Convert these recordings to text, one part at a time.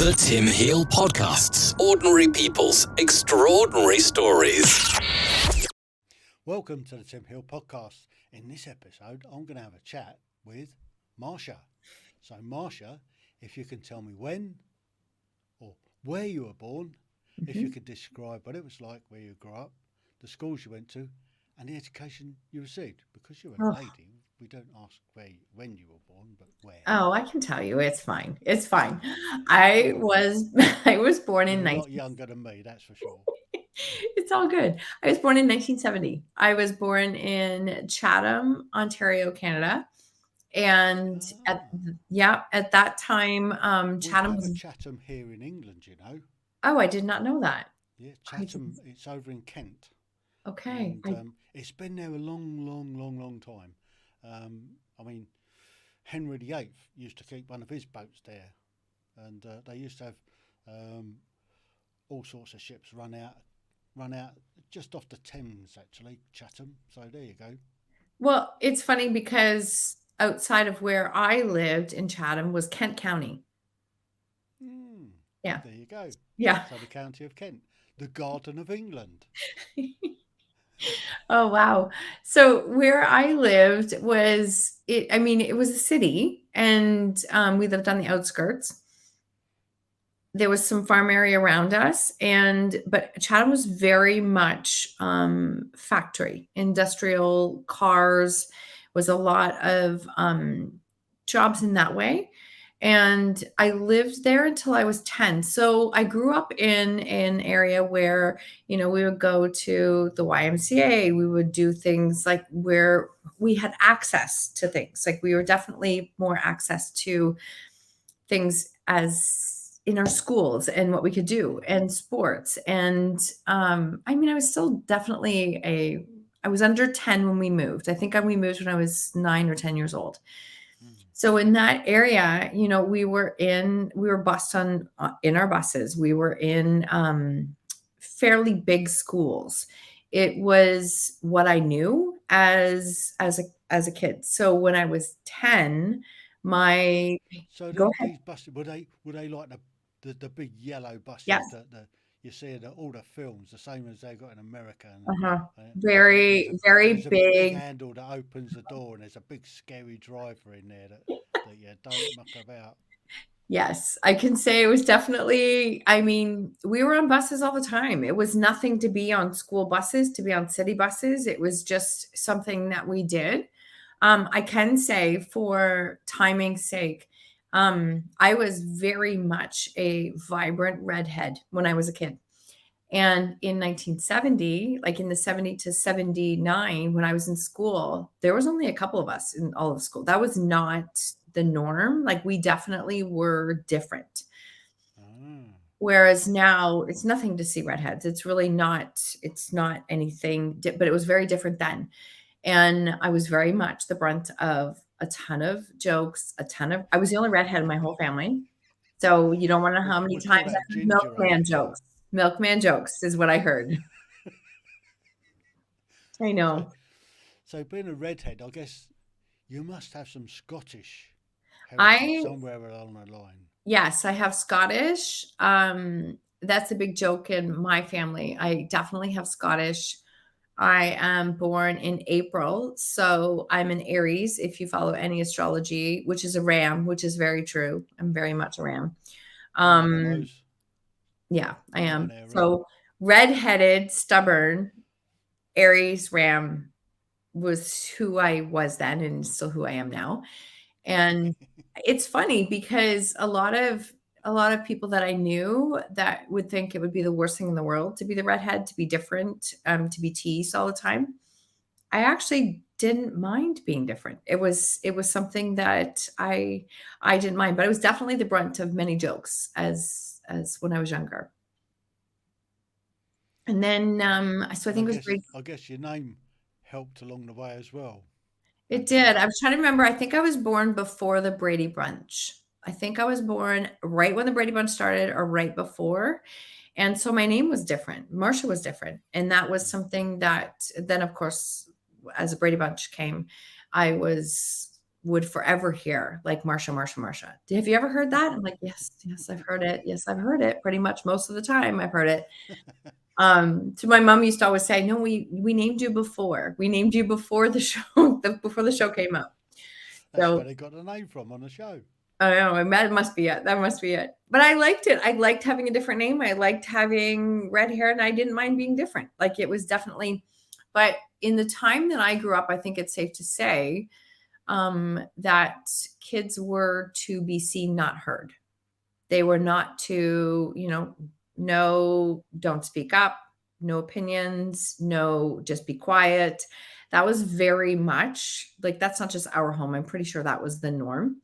The Tim Heale Podcasts. Ordinary people's extraordinary stories. Welcome to the Tim Heale Podcast. In this episode, I'm going to have a chat with Marsha. So Marsha, if you can tell me when or where you were born, if you could describe what it was like where you grew up, the schools you went to, and the education you received. Because you're a lady, we don't ask when you were born, but where. Oh, I can tell you. It's fine. It's fine. I was born in You're a lot younger than me, that's for sure. It's all good. I was born in 1970. I was born in Chatham, Ontario, Canada. And at that time, Chatham was Chatham here in England, you know. Oh, I did not know that. Yeah, Chatham, it's over in Kent. Okay. And, it's been there a long time. I mean, Henry VIII used to keep one of his boats there, and they used to have all sorts of ships run out just off the Thames, actually, Chatham. So there you go. Well, it's funny because outside of where I lived in Chatham was Kent County. Yeah. There you go. Yeah. So the county of Kent, the Garden of England. Oh, wow. So where I lived it was a city, and we lived on the outskirts. There was some farm area around us, but Chatham was very much factory, industrial, cars, was a lot of jobs in that way. And I lived there until I was 10. So I grew up in an area where, we would go to the YMCA. We would do things like where we had access to things. Like we were definitely more access to things as in our schools and what we could do and sports. And I was still definitely I was under 10 when we moved. I think we moved when I was 9 or 10 years old. So in that area, we were bused in our buses. We were in fairly big schools. It was what I knew as a kid. So when I was 10, these buses were they like the big yellow buses that you see in all the films, the same as they got in America. Very there's big. A big handle that opens the door, and there's a big scary driver in there that you don't muck about. Yes, I can say it was definitely, we were on buses all the time. It was nothing to be on school buses, to be on city buses. It was just something that we did. I can say, for timing's sake, I was very much a vibrant redhead when I was a kid. And in 1970, like in the 70 to 79, when I was in school, there was only a couple of us in all of school. That was not the norm. Like we definitely were different. Whereas now it's nothing to see redheads. It's really not, it's not anything, but it was very different then. And I was very much the brunt of a ton of jokes, I was the only redhead in my whole family. So you don't want to know how many times I had milkman jokes. Milkman jokes is what I heard. I know. So being a redhead, I guess you must have some Scottish heritage somewhere along the line. Yes, I have Scottish. That's a big joke in my family. I definitely have Scottish. I am born in April, so I'm an Aries, if you follow any astrology, which is a ram, which is very true. I'm very much a ram. Yeah, I am. So redheaded, stubborn, Aries ram was who I was then and still who I am now. And it's funny because a lot of people that I knew that would think it would be the worst thing in the world to be the redhead, to be different, to be teased all the time. I actually didn't mind being different. It was something that I didn't mind, but it was definitely the brunt of many jokes as when I was younger. And then, so I think it was great. I guess your name helped along the way as well. It did. I was trying to remember. I think I was born before the Brady Bunch. I think I was born right when the Brady Bunch started or right before. And so my name was different. Marsha was different. And that was something that then, of course, as the Brady Bunch came, I was would forever hear, like, Marsha, Marsha, Marsha. Have you ever heard that? I'm like, yes, yes, I've heard it. Yes, I've heard it. Pretty much most of the time I've heard it. So my mom used to always say, no, we named you before. We named you before the show, before the show came out. That's So where they got the name from on the show. I don't know. That must be it. That must be it. But I liked it. I liked having a different name. I liked having red hair, and I didn't mind being different. Like, it was definitely, but in the time that I grew up, I think it's safe to say that kids were to be seen, not heard. They were not to, no, don't speak up, no opinions, no, just be quiet. That was very much like, that's not just our home. I'm pretty sure that was the norm.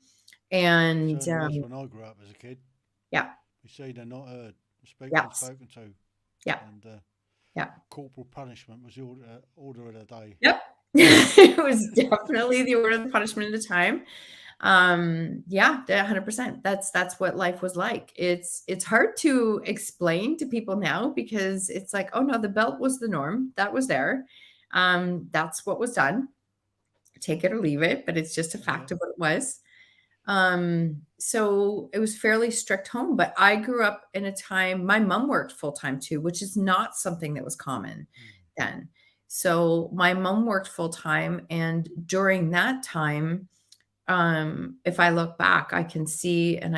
And Certainly was when I grew up as a kid. yeah, You see, they're not heard. Speak yeah, and spoken to. yeah, And yeah, corporal punishment was the order of the day. yep. It was definitely the order of the punishment at the time. Yeah, 100%. That's what life was like. It's hard to explain to people now, because it's like, oh no, the belt was the norm. That was there. That's what was done. Take it or leave it, but it's just a fact of what it was. So it was fairly strict home, but I grew up in a time, my mom worked full time too, which is not something that was common then. So my mom worked full time, and during that time, if I look back, I can see, and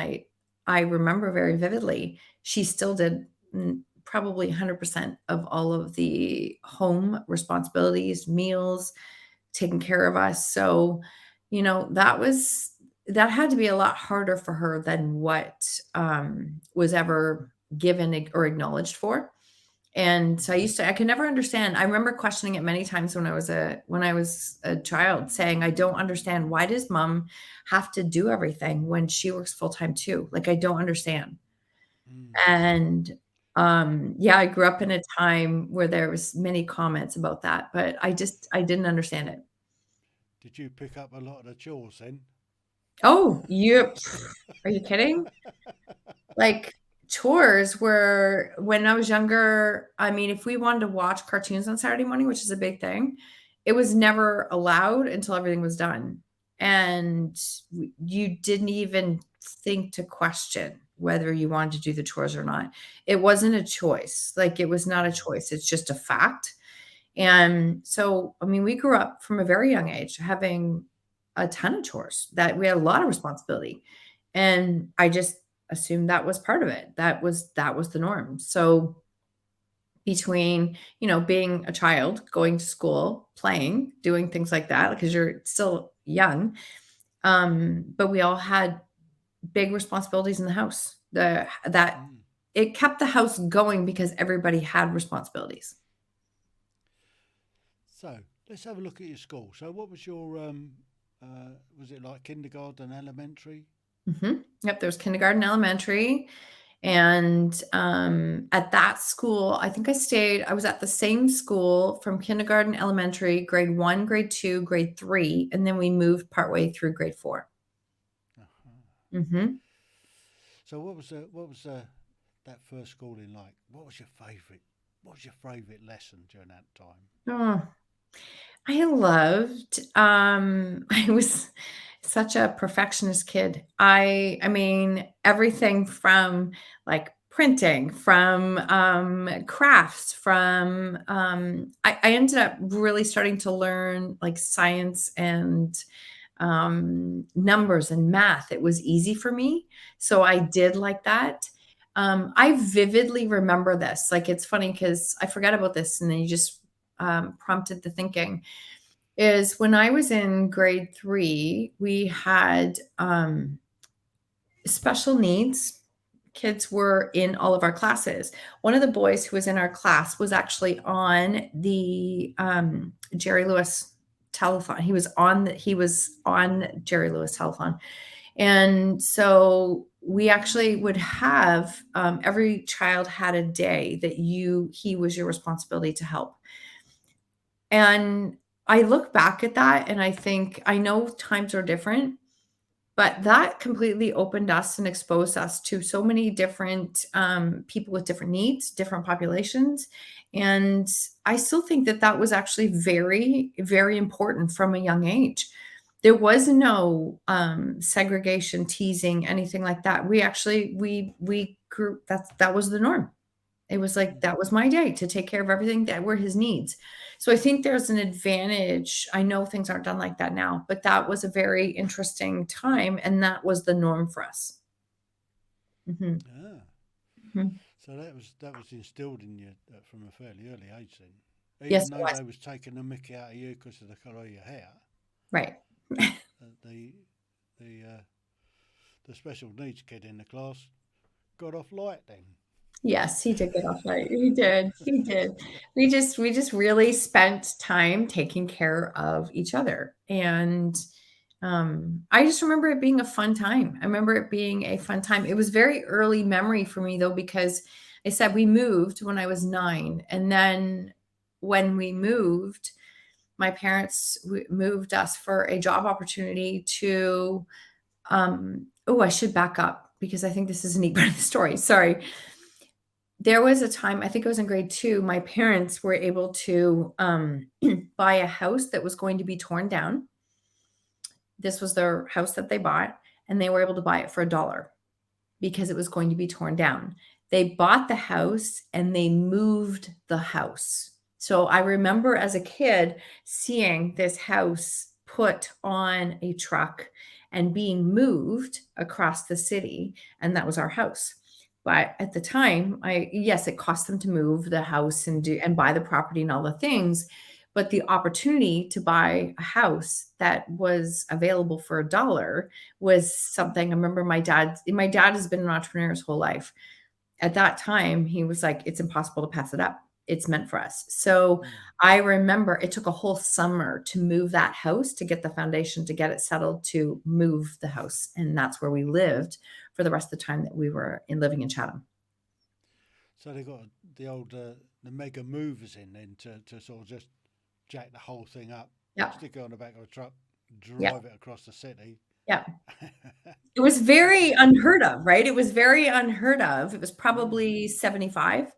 I remember very vividly, she still did probably 100% of all of the home responsibilities, meals, taking care of us. So, that had to be a lot harder for her than what was ever given or acknowledged for. And so I could never understand. I remember questioning it many times when I was a child, saying, I don't understand, why does mom have to do everything when she works full time too? Like, I don't understand. And yeah, I grew up in a time where there was many comments about that, but I didn't understand it. Did you pick up a lot of the chores then? Oh, are you kidding? Like, chores were, when I was younger, I mean, if we wanted to watch cartoons on Saturday morning, which is a big thing, it was never allowed until everything was done. And you didn't even think to question whether you wanted to do the chores or not. It wasn't a choice. Like, it was not a choice. It's just a fact. And so, I mean, we grew up from a very young age having a ton of chores, that we had a lot of responsibility. And I just assumed that was part of it. That was the norm. So between, being a child, going to school, playing, doing things like that, because you're still young, but we all had big responsibilities in the house. That it kept the house going because everybody had responsibilities. So let's have a look at your school. So what was your was it like kindergarten, elementary? Yep, there was kindergarten, elementary, and at that school, I think I was at the same school from kindergarten, elementary, grade 1, grade 2, grade 3, and then we moved partway through grade 4. So what was that first schooling like? What was your favorite lesson during that time? Oh, I loved, I was such a perfectionist kid. I mean, everything from, like, printing, from crafts, from I ended up really starting to learn, like, science and numbers and math. It was easy for me. So I did like that. I vividly remember this. Like, it's funny because I forgot about this, and then you just prompted the thinking. Is when I was in grade 3, we had special needs. Kids were in all of our classes. One of the boys who was in our class was actually on the Jerry Lewis telethon. He was on Jerry Lewis telethon. And so we actually would have every child had a day that he was your responsibility to help. And I look back at that and I think, I know times are different, but that completely opened us and exposed us to so many different people with different needs, different populations. And I still think that was actually very, very important from a young age. There was no segregation, teasing, anything like that. We actually we grew, that was the norm. It was like that was my day to take care of everything that were his needs. So I think there's an advantage. I know things aren't done like that now, but that was a very interesting time, and that was the norm for us. Mhm. Ah, Mhm. so that was instilled in you from a fairly early age then, Yes, even it though was. they was taking the mickey out of you because of the colour of your hair. Right. The the the special needs kid in the class got off light then. Yes, he did get off light. He did. He did. We just really spent time taking care of each other. And I just remember it being a fun time. I remember it being a fun time. It was very early memory for me though, because I said we moved when I was 9. And then when we moved, my parents moved us for a job opportunity to oh, I should back up because I think this is a neat part of the story. Sorry. There was a time, I think I was in grade 2, my parents were able to buy a house that was going to be torn down. This was their house that they bought, and they were able to buy it for $1 because it was going to be torn down. They bought the house and they moved the house. So I remember as a kid seeing this house put on a truck and being moved across the city, and that was our house. But at the time, yes, it cost them to move the house and buy the property and all the things, but the opportunity to buy a house that was available for $1 was something. I remember my dad has been an entrepreneur his whole life. At that time, he was like, it's impossible to pass it up. It's meant for us. So Mm. I remember it took a whole summer to move that house, to get the foundation, to get it settled, to move the house. And that's where we lived for the rest of the time that we were living in Chatham. So they got the old the mega movers in then to sort of just jack the whole thing up, Yeah. stick it on the back of a truck, Yeah. drive it across the city. Yeah. It was That's very incredible. unheard of, right? It was very unheard of. It was Mm. probably 75.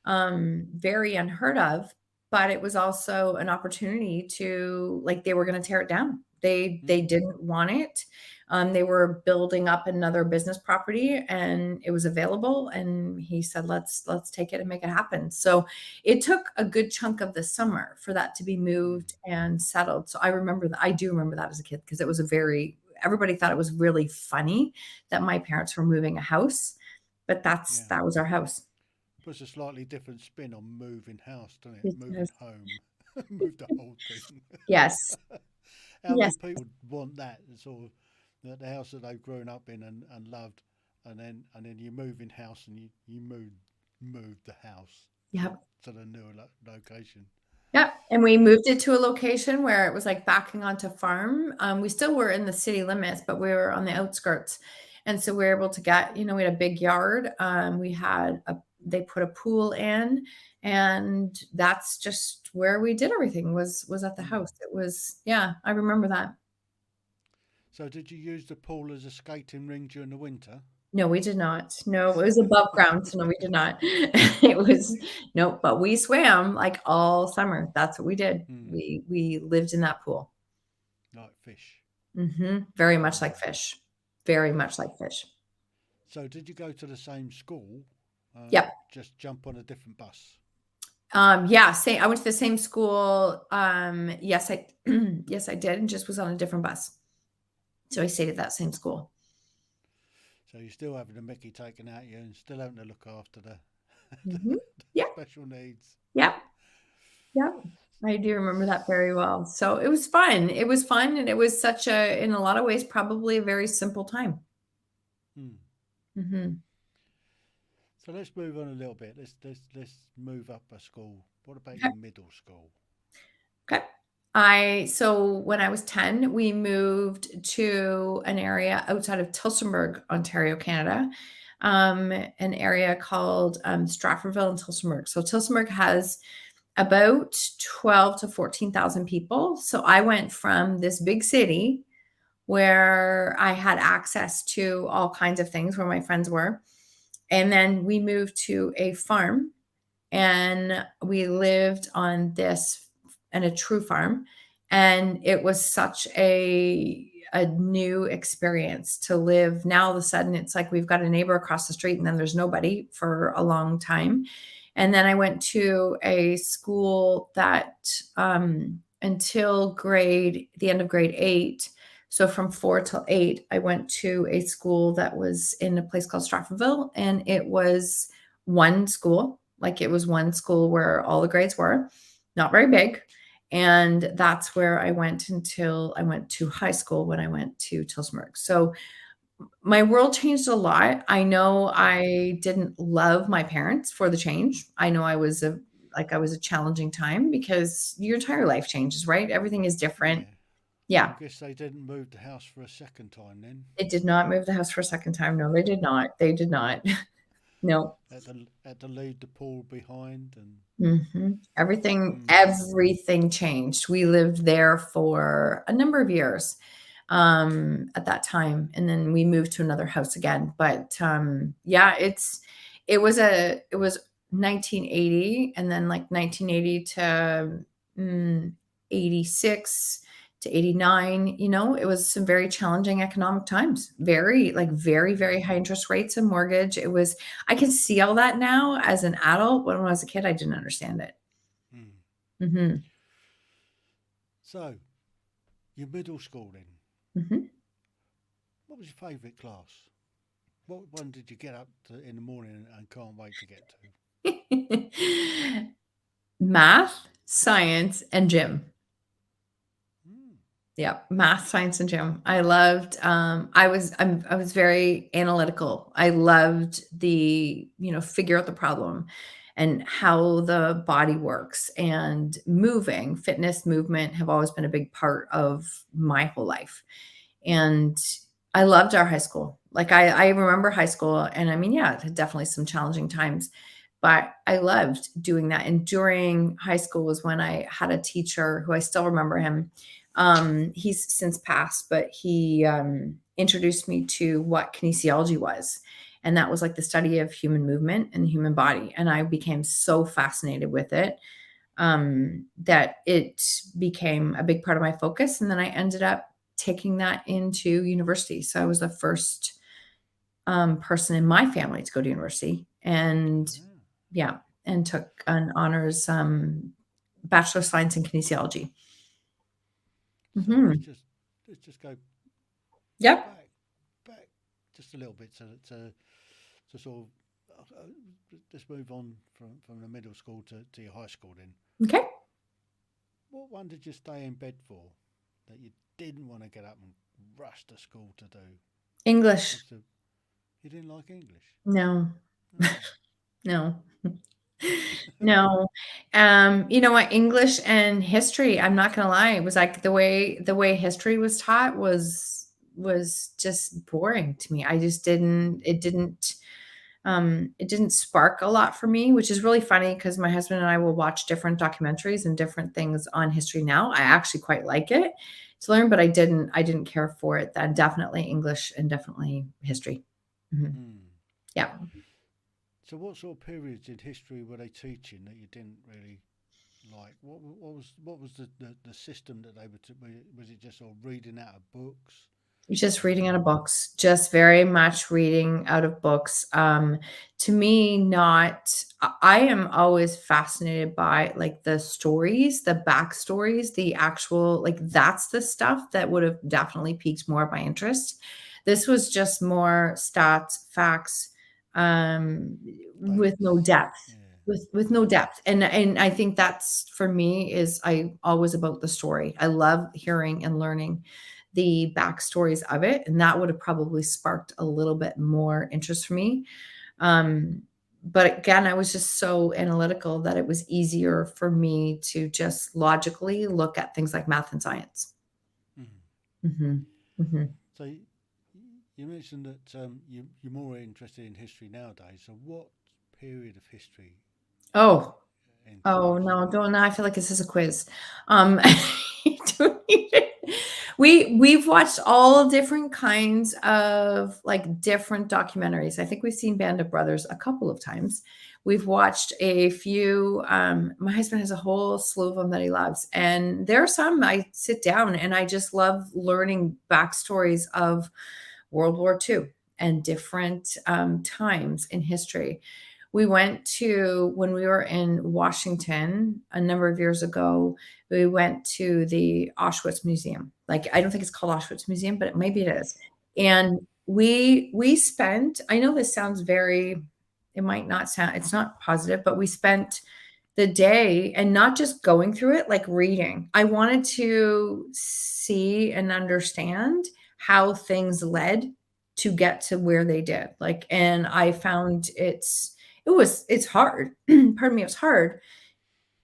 Very unheard of, but it was also an opportunity to, like, they were going to tear it down. They Mm. didn't want it. They were building up another business property and it was available. And he said, let's take it and make it happen. So it took a good chunk of the summer for that to be Mm. moved and settled. So I remember that. I do remember that as a kid because it was everybody thought it was really funny that my parents were moving a house, but Yeah. that was our house. Puts a slightly different spin on moving house, doesn't it? It Moving does. home. Move the whole thing. Yes. How many Yes. people want that sort of the house that they've grown up in and loved, and then you move in house and you move the house Yep. to the newer location. Yep. And we moved it to a location where it was like backing onto farm. We still were in the city limits, but we were on the outskirts. And so we were able to get, we had a big yard. They put a pool in, and that's just where we did everything was at the Mm. house. It was, yeah, I remember that. So did you use the pool as a skating ring during the winter? No, we did not. No, it was above ground. So no, we did not. It was no, but we swam like all summer. That's what we did. Mm. We lived in that pool. Like fish. Very much like Mm. fish. Very much like fish. So did you go to the same school? Yep. Just jump on a different bus. Yeah, I went to the same school. Yes, yes, I did, and just was on a different bus. So I stayed at that same school. So you're still having the Mickey taken out of you and still having to look after the, hmm the Yeah. special needs. Yep. Yep. I do remember that very well. So it was fun. It was fun, and it was in a lot of ways, probably a very simple time. Hmm. hmm So let's move on a little bit. Let's move up a school. What about Okay. your middle school? Okay. So when I was 10, we moved to an area outside of Tillsonburg, Ontario, Canada, an area called Stratfordville and Tillsonburg. So Tillsonburg has about 12 to 14,000 people. So I went from this big city where I had access to all kinds of things where my friends were. And then we moved to a farm, and we lived on a true farm. And it was such a new experience to live. Now, all of a sudden, it's like we've got a neighbor across the street, and then there's nobody for a long time. And then I went to a school that until the end of grade 8, so from 4 till 8, I went to a school that was in a place called Stratfordville, and it was one school. Like, it was one school where all the grades were, not very big. And that's where I went until I went to high school, when I went to Tillsonburg. So my world changed a lot. I know I didn't love my parents for the change. I know I was a challenging time, because your entire life changes, right? Everything is different. Yeah. Yeah. I guess they didn't move the house for a second time then. It did not move the house for a second time. No, they did not. They did not. No. Had to leave the pool behind and Everything changed. We lived there for a number of years at that time, and then we moved to another house again. But yeah, it was 1980, and then like 1980 to 86 to 89, it was some very challenging economic times. Very, very high interest rates and mortgage. I can see all that now as an adult. When I was a kid, I didn't understand it. So, your middle schooling. What was your favourite class? What one did you get up in the morning and can't wait to get to? Math, science, and gym. Yeah, math, science, and gym. I loved. I was very analytical. I loved the figure out the problem and how the body works, and fitness, movement have always been a big part of my whole life. And I loved our high school. Like, I remember high school, and I mean, yeah, definitely some challenging times, but I loved doing that. And during high school was when I had a teacher who I still remember him. He's since passed, but he introduced me to what kinesiology was. And that was like the study of human movement and the human body. And I became so fascinated with it that it became a big part of my focus. And then I ended up taking that into university. So I was the first person in my family to go to university, and and took an honors Bachelor of Science in Kinesiology. So let's just go back just a little bit to sort of let's move on from the middle school to your high school then. Okay. What one did you stay in bed for that you didn't want to get up and rush to school to do? English. You didn't like English? No. No. No. You know what? English and history, I'm not gonna lie, it was like the way history was taught was just boring to me. I just it didn't spark a lot for me, which is really funny, because my husband and I will watch different documentaries and different things on history now. I actually quite like it to learn, but I didn't care for it. That definitely English and definitely history. Yeah. So what sort of periods in history were they teaching that you didn't really like? What was the system that they were? Was it just sort of reading out of books? Just reading out of books, just very much reading out of books. To me, I am always fascinated by like the stories, the backstories, the actual, like that's the stuff that would have definitely piqued more of my interest. This was just more stats, facts, with no depth. With no depth. And I think that's, for me, is I always about the story. I love hearing and learning the backstories of it. And that would have probably sparked a little bit more interest for me. But again, I was just so analytical that it was easier for me to just logically look at things like math and science. So you mentioned that you're more interested in history nowadays. So what period of history? No, don't. I feel like this is a quiz. Don't even. We've watched all different kinds of like different documentaries. I think we've seen Band of Brothers a couple of times. We've watched a few. My husband has a whole slew of them that he loves, and there are some I sit down and I just love learning backstories of World War II and different times in history. We went to, when we were in Washington a number of years ago, we went to the Auschwitz Museum. Like, I don't think it's called Auschwitz Museum, but maybe it is. And we spent, I know this sounds very, it might not sound, it's not positive, but we spent the day and not just going through it, like reading. I wanted to see and understand how things led to get to where they did. Like, and I found it's hard. Pardon me, it was hard,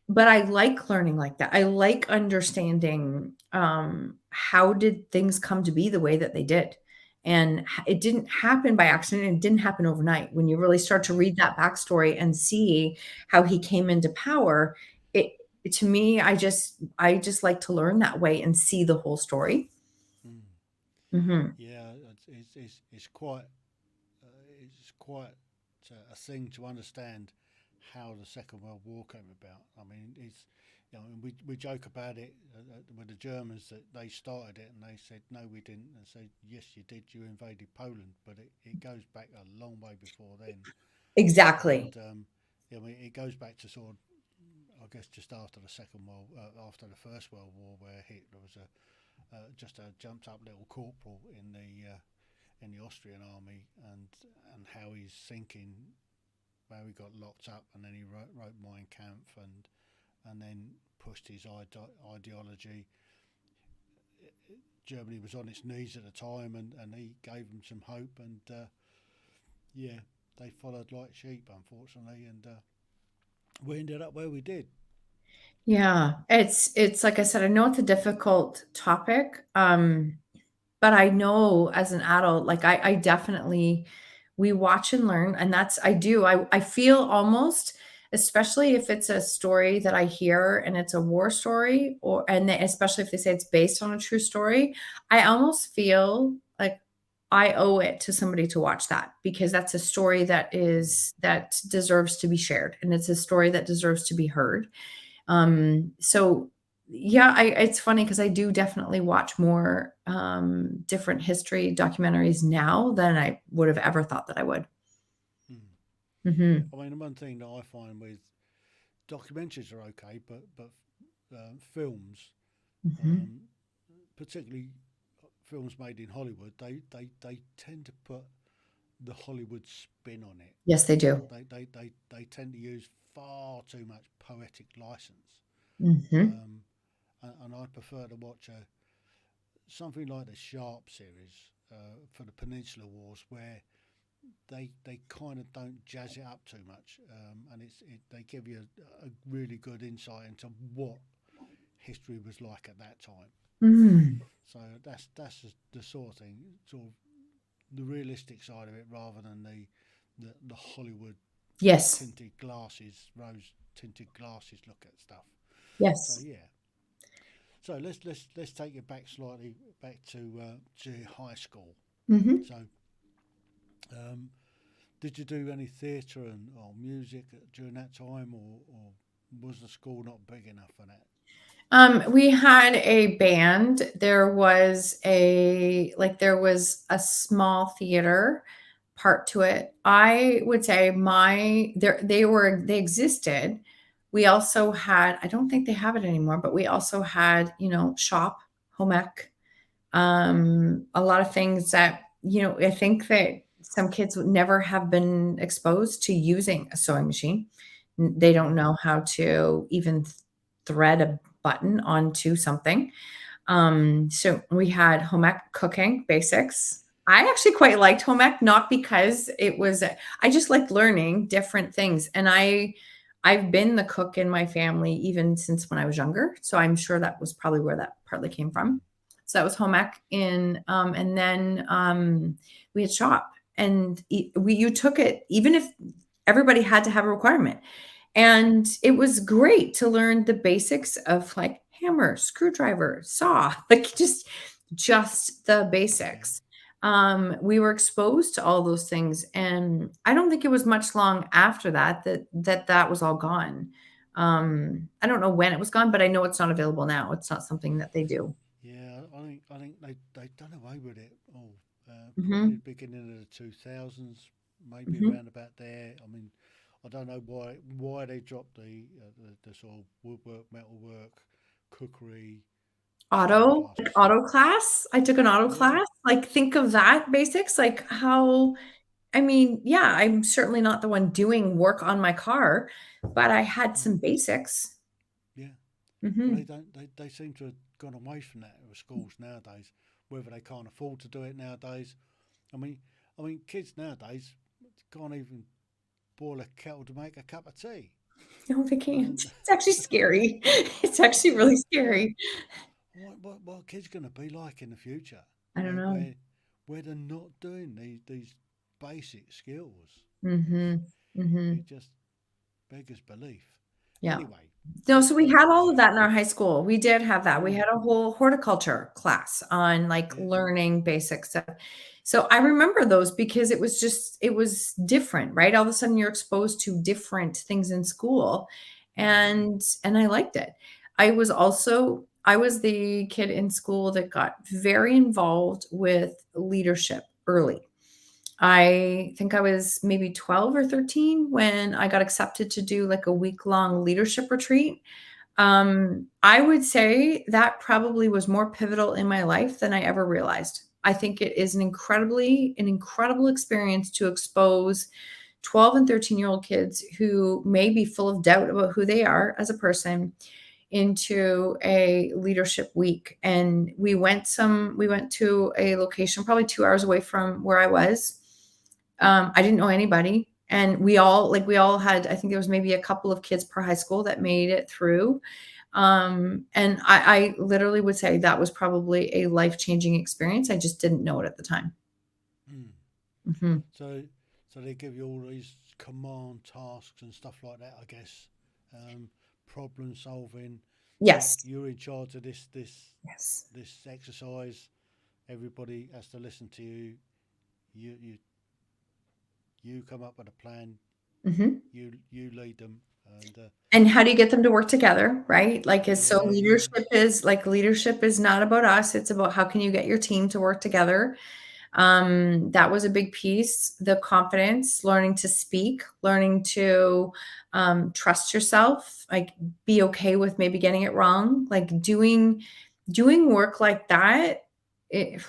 but I like learning like that. I like understanding how did things come to be the way that they did. And it didn't happen by accident. It didn't happen overnight. When you really start to read that backstory and see how he came into power, it to me, I just like to learn that way and see the whole story. Mm. Hmm. Yeah, it's quite a thing to understand how the Second World War came about. I mean, it's, you know, we joke about it with the Germans that they started it and they said no, we didn't, and said yes, you did. You invaded Poland, but it goes back a long way before then. Exactly. And I mean, it goes back to sort of, I guess, just after after the First World War, where Hitler was just a jumped up little corporal in the Austrian army, and how he's thinking, how he got locked up, and then he wrote Mein Kampf, and then pushed his ideology. Germany was on its knees at the time, and he gave them some hope, and yeah, they followed like sheep, unfortunately, and we ended up where we did. Yeah, it's like I said, I know it's a difficult topic, but I know as an adult, like I definitely, we watch and learn, and that's I do. I feel almost, especially if it's a story that I hear and it's a war story, especially if they say it's based on a true story, I almost feel like I owe it to somebody to watch that, because that's a story that deserves to be shared, and it's a story that deserves to be heard. So yeah, it's funny because I do definitely watch more different history documentaries now than I would have ever thought that I would. Mm. Hmm. I mean, the one thing that I find with documentaries are okay, but films, Hmm. um, particularly films made in Hollywood, they tend to put the Hollywood spin on it. Yes, they do. They tend to use far too much poetic license, Hmm. um, and I prefer to watch something like the Sharp series for the Peninsula Wars, where they kind of don't jazz it up too much, and they give you a really good insight into what history was like at that time. Mm. So that's the sort of thing, sort of the realistic side of it, rather than the Hollywood Yes. rose tinted glasses look at stuff. So Yes. yeah. So let's take it back slightly back to high school. Hmm. So, did you do any theatre or music during that time, or was the school not big enough for that? We had a band. There was a small theater part to it. I would say they existed. We also had, I don't think they have it anymore, but we also had, shop, home ec, a lot of things that, I think that some kids would never have been exposed to using a sewing machine. They don't Mm. know how to even thread a button onto something. So we had home ec, cooking basics. I actually quite liked home ec, not because I just liked learning different things. And I've been the cook in my family even since when I was younger. So I'm sure that was probably where that partly came from. So that was home ec and then we had shop, and you took it, even if everybody had to have a requirement. And it was great to learn the basics of like hammer, screwdriver, saw, like just just the basics. We were exposed to all those things, and I don't think it was much long after that was all gone. I don't know when it was gone, but I know it's not available now. It's not something that they do. Yeah, I think they done away with it. Oh, probably Hmm. beginning of the 2000s, maybe Hmm. around about there. I mean, I don't know why they dropped the sort of woodwork, metalwork, cookery sort of Like classes. auto class. I took an auto Yeah, class. Like, think of that basics, like how, I mean, yeah, I'm certainly not the one doing work on my car, but I had mm, some basics. yeah. Well, they Hmm. don't. They seem to have gone away from that with schools nowadays. Whether they can't afford to do it nowadays. I mean, kids nowadays can't even boil a kettle to make a cup of tea. No, they can't. And It's actually scary. It's actually what really what scary. what kids going to be like in the future? I don't know. Where they're not doing these basic skills. Mhm. It Mhm. just beggars belief. Yeah. Anyway, No, let's so we go had back all to of that in our high school. We did have that. We mm, had a whole horticulture class on, like, yeah, learning basic stuff. So I remember those because it was different, right? All of a sudden you're exposed to different things in school, mm, and I liked it. I was the kid in school that got very involved with leadership early. I think I was maybe 12 or 13 when I got accepted to do like a week-long leadership retreat. I would say that probably was more pivotal in my life than I ever realized. I think it is an incredible experience to expose 12 and 13-year-old kids who may be full of doubt about who they are as a person into a leadership week. And we went to a location probably 2 hours away from where I was. I didn't know anybody. And we all had, I think there was maybe a couple of kids per high school that made it through. And I literally would say that was probably a life-changing experience. I just didn't know it at the time. mm. Hmm. So they give you all these command tasks and stuff like that. I guess problem solving. Like Yes. you're in charge of Yes. this exercise. Everybody has to listen to you. You you you come up with a plan. Hmm. You lead them, and And how do you get them to work together, right? Like, is so yeah, yeah, leadership is not about us. It's about how can you get your team to work together. That was a big piece. The confidence, learning to speak, learning to trust yourself, like be okay with maybe getting it wrong, like doing work like that. It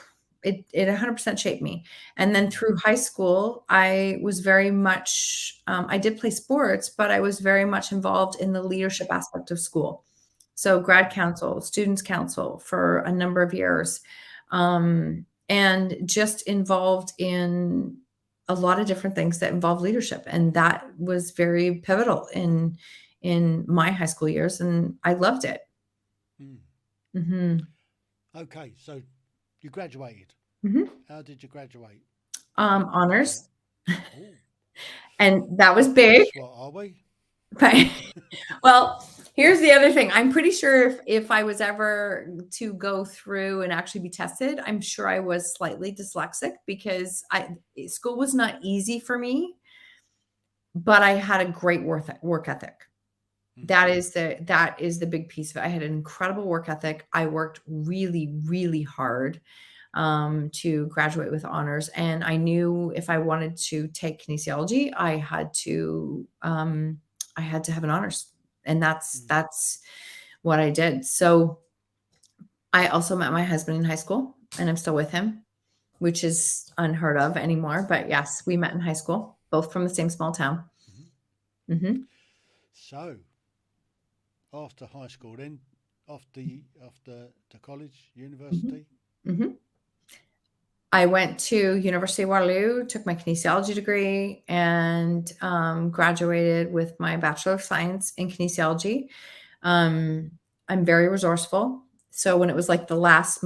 it 100% shaped me. And then mm, through high school, I was very much I did play sports, but I was very much involved in the leadership aspect of school. So grad council, students council for a number of years. And just involved in a lot of different things that involve leadership, and that was very pivotal in my high school years, and I loved it. mm. Hmm. Okay, so you graduated. Hmm. How did you graduate? Was it? Honors, Oh, and that was not big. SWAT, are we? But well, here's the other thing. I'm pretty sure if I was ever to go through and actually be tested, I'm sure I was slightly dyslexic because I school was not easy for me, but I had a great work ethic. Mm, That is the big piece of it. I had an incredible work ethic. I worked really, really hard to graduate with honors, and I knew if I wanted to take kinesiology, I had to have an honors, and mm, that's what I did. So I also met my husband in high school, and I'm still with him, which is unheard of anymore. But yes, we met in high school, both from the same small town. mhm. Hmm. So after high school, then after to college, Hmm. university. Hmm. I went to University of Waterloo, took my kinesiology degree, and graduated with my Bachelor of Science in kinesiology. Um, I'm very resourceful. So when it was like the last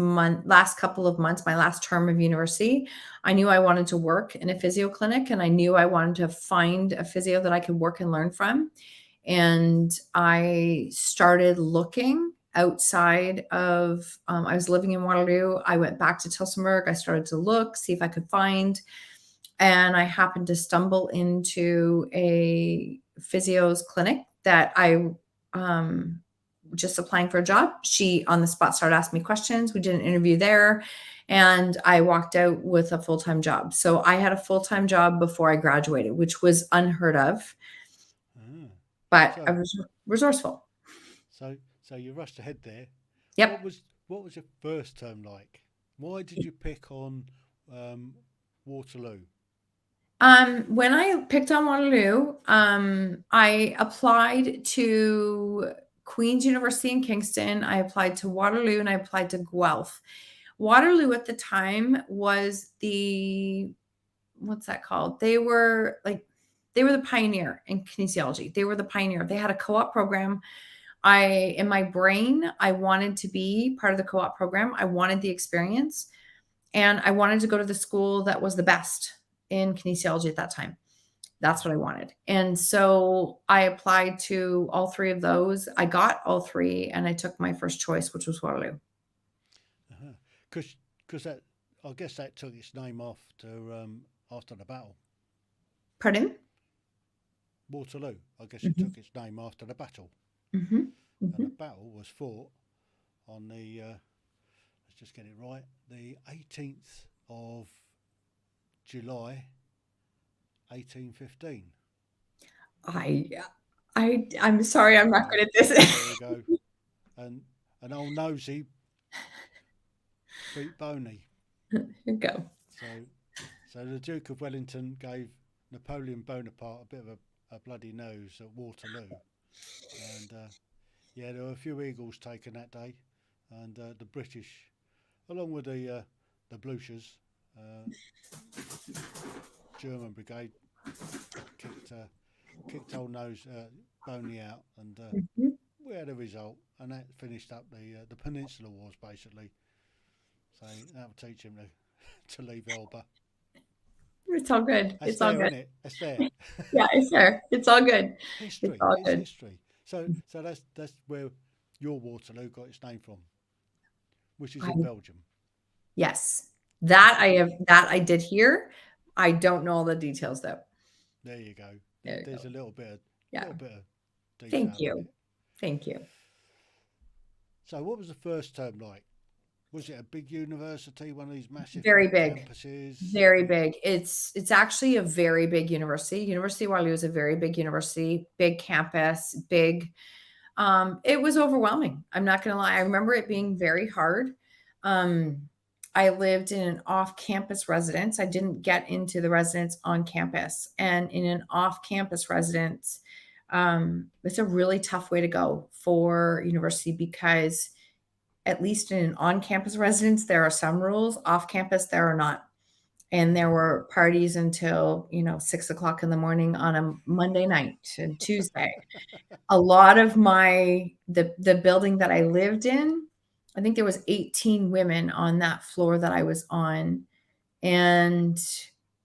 couple of months, my last term of university, I knew I wanted to work in a physio clinic, and I knew I wanted to find a physio that I could work and learn from. And I started looking outside of, I was living in Waterloo. I went back to Tillsonburg. I started to look, see if I could find, and I happened to stumble into a physio's clinic that I, just applying for a job. She on the spot started asking me questions. We did an interview there, and I walked out with a full-time job. So I had a full-time job before I graduated, which was unheard of, but I was resourceful. So you rushed ahead there. Yep. What was your first term like? Why did you pick on Waterloo? When I picked on Waterloo, I applied to Queen's University in Kingston. I applied to Waterloo, and I applied to Guelph. Waterloo at the time was what's that called? They were the pioneer in kinesiology. They were the pioneer. They had a co-op program. In my brain, I wanted to be part of the co-op program. I wanted the experience, and I wanted to go to the school that was the best in kinesiology at that time. That's what I wanted. And so I applied to all three of those. I got all three, and I took my first choice, which was Waterloo. Because I guess that took its name after the battle. Pardon? Waterloo. I guess it took its name after the battle. Mm-hmm. And the battle was fought on the, let's just get it right, the 18th of July, 1815. I'm sorry, I'm not good at this. There you go. And old Nosy beat Boney. Here you go. So the Duke of Wellington gave Napoleon Bonaparte a bit of a bloody nose at Waterloo. And there were a few eagles taken that day, and the British, along with the Bluchers, German brigade, kicked old nose Boney out, and we had a result, and that finished up the Peninsula Wars basically. So that will teach him to leave Elba. It's all good. That's it's all good. Isn't it? It's there. Yeah, it's there. It's all good. History. It's all good. History. So that's where your Waterloo got its name from, which is in Belgium. Yes, that I did hear. I don't know all the details though. There you go. There's a little bit of detail. Thank you. So, what was the first term like? Was it a big university, one of these massive Very big campuses? Very big. It's actually a very big university. University of Waterloo is a very big university, big campus, big. It was overwhelming. I'm not going to lie. I remember it being very hard. I lived in an off-campus residence. I didn't get into the residence on campus. And in an off-campus residence, it's a really tough way to go for university, because at least in an on-campus residence, there are some rules. Off-campus, there are not. And there were parties until, 6:00 in the morning on a Monday night and Tuesday. A lot of the building that I lived in, I think there was 18 women on that floor that I was on. And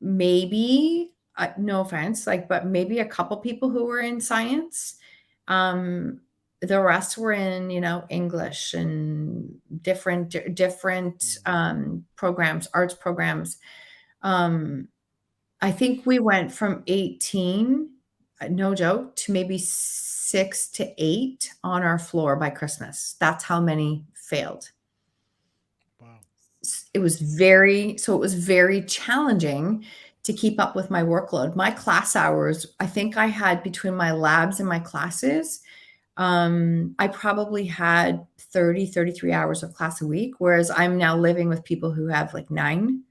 maybe, no offense, but maybe a couple people who were in science. The rest were in, English and different programs, arts programs. I think we went from 18, no joke, to maybe 6 to 8 on our floor by Christmas. That's how many failed. Wow. It was very challenging to keep up with my workload. My class hours, I think I had, between my labs and my classes, I probably had 33 hours of class a week, whereas I'm now living with people who have like 9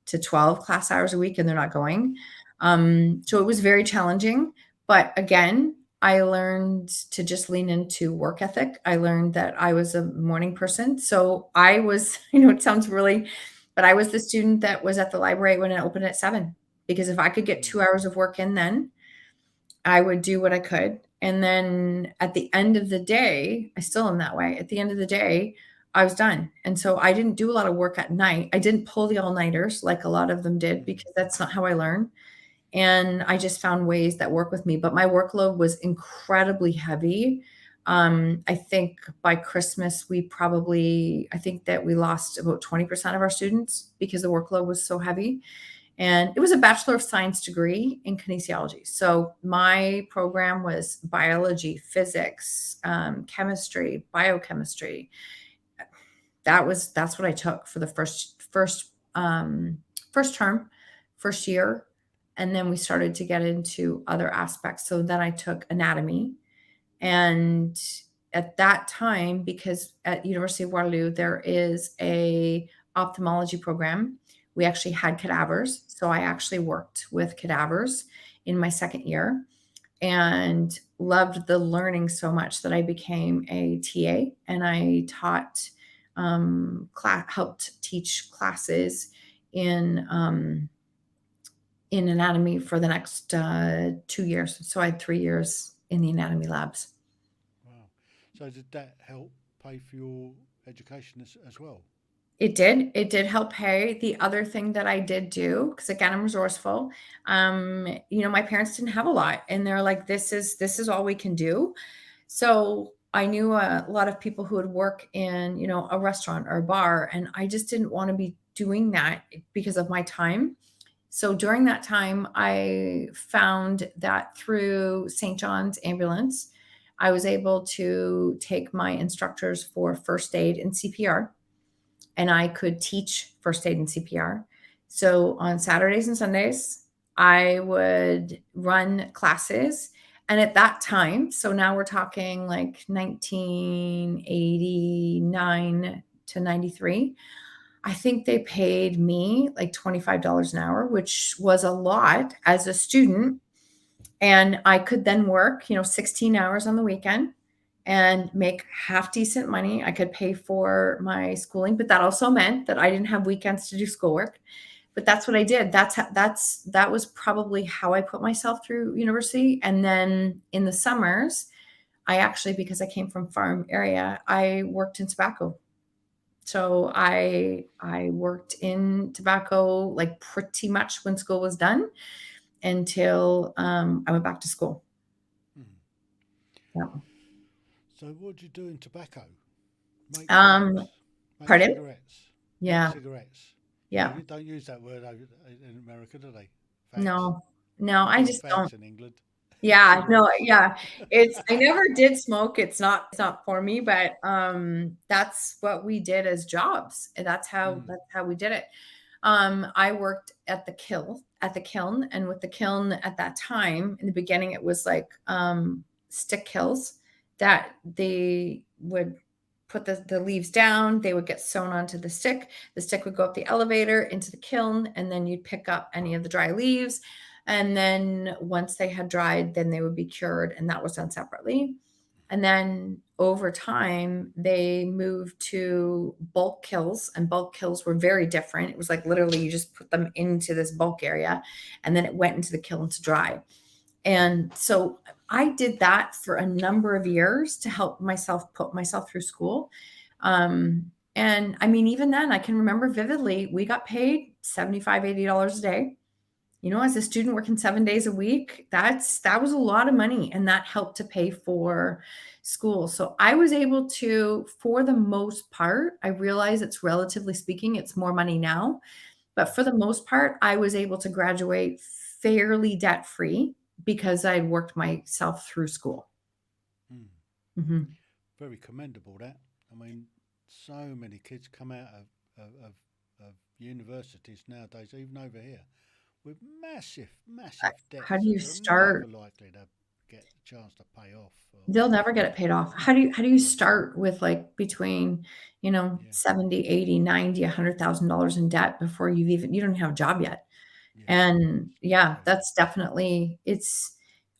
to 12 class hours a week and they're not going. So it was very challenging. But again, I learned to just lean into work ethic. I learned that I was a morning person. So I was, it sounds really, but I was the student that was at the library when it opened at 7, because if I could get 2 hours of work in, then I would do what I could. And then at the end of the day, I still am that way. At the end of the day, I was done. And so I didn't do a lot of work at night. I didn't pull the all-nighters like a lot of them did, because that's not how I learn. And I just found ways that work with me. But my workload was incredibly heavy. I think by Christmas, I think that we lost about 20% of our students because the workload was so heavy. And it was a Bachelor of Science degree in kinesiology. So my program was biology, physics, chemistry, biochemistry. That's what I took for the first term, first year. And then we started to get into other aspects. So then I took anatomy. And at that time, because at University of Waterloo, there is a ophthalmology program, we actually had cadavers. So I actually worked with cadavers in my second year and loved the learning so much that I became a TA, and I taught helped teach classes in anatomy for the next 2 years. So I had 3 years in the anatomy labs. Wow. So did that help pay for your education as well? It did. It did help pay. The other thing that I did do, because again, I'm resourceful. My parents didn't have a lot, and they're like, "This is all we can do." So I knew a lot of people who would work in, a restaurant or a bar, and I just didn't want to be doing that because of my time. So during that time, I found that through St. John's Ambulance, I was able to take my instructors for first aid and CPR, and I could teach first aid and CPR. So on Saturdays and Sundays, I would run classes. And at that time, so now we're talking like 1989 to 93, I think they paid me like $25 an hour, which was a lot as a student. And I could then work, 16 hours on the weekend and make half decent money. I could pay for my schooling, but that also meant that I didn't have weekends to do schoolwork. But that's what I did. That was probably how I put myself through university. And then in the summers, I actually, because I came from farm area, I worked in tobacco. So I worked in tobacco like pretty much when school was done until I went back to school. Yeah. So what did you do in tobacco? Make Um, Make Pardon? cigarettes. Yeah. Make cigarettes. Yeah. They don't use that word over in America, do they? Fags. No, They I call just them don't. fags in England. Yeah, no, Cigarettes. yeah. I never did smoke. It's not for me, but that's what we did as jobs. And that's how we did it. I worked at the kiln, and with the kiln at that time, in the beginning, it was like stick kilns that they would put the leaves down, they would get sewn onto the stick would go up the elevator into the kiln, and then you'd pick up any of the dry leaves. And then once they had dried, then they would be cured, and that was done separately. And then over time, they moved to bulk kills, and bulk kills were very different. It was like literally you just put them into this bulk area, and then it went into the kiln to dry. And so I did that for a number of years to help myself put myself through school. And I mean, even then, I can remember vividly, we got paid $75, $80 a day. As a student working 7 days a week, that was a lot of money, and that helped to pay for school. So I was able to, for the most part, I realize it's relatively speaking, it's more money now, but for the most part, I was able to graduate fairly debt free because I'd worked myself through school. Mm-hmm. Very commendable, that. I mean, so many kids come out of universities nowadays, even over here, with massive debts. How do you start? Never likely to get a chance to pay off. They'll never get it paid off. How do you start with like between, 70, 80, 90, $100,000 in debt before you don't have a job yet? Yeah. And yeah, that's definitely,